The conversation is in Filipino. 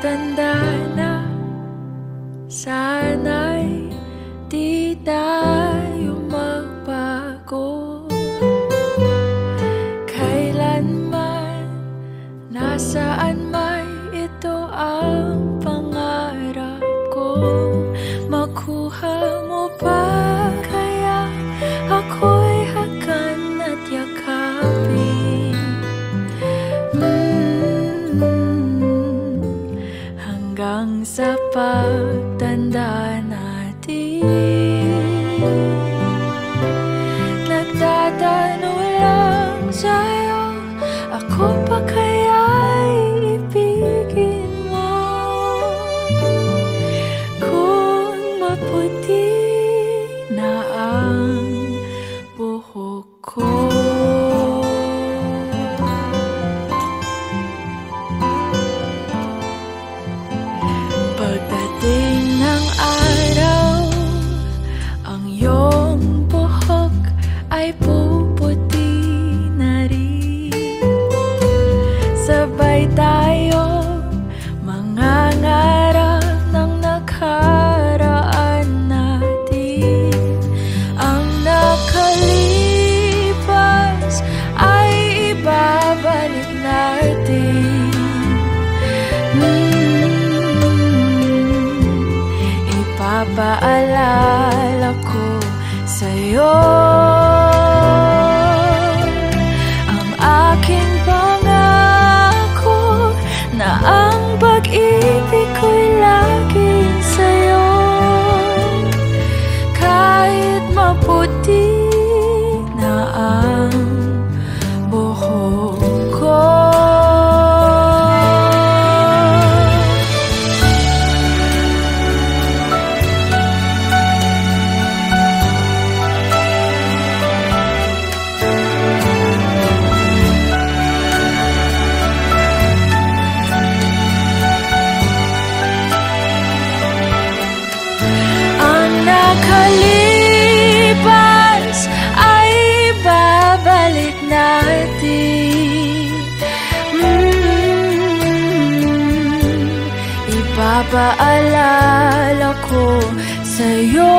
pagtanda na, sana'y di tayo magbago. Kailanman, nasaan may ito ang pangarap ko. Makuha mo ba kaya ako'y hakan at yakapin? Hanggang sa pagtanda natin, nagtatanong lang sa'yo, ako pa kaya'y ibigin mo? Kung maputi na ang buhok ko. Pagdating ng araw, ang iyong buhok ay puputi na rin. Sabay tayo mangangarap ng nakaraan natin. Ang nakalipas ay ibabalik natin. Ipapaalala ko sa'yo ang aking pangako na ang pag-ibig ko'y laging sa'yo. Kahit maputi na ang buhok ko. Nakalipas ay babalik natin. Ipapaalala ko sa'yo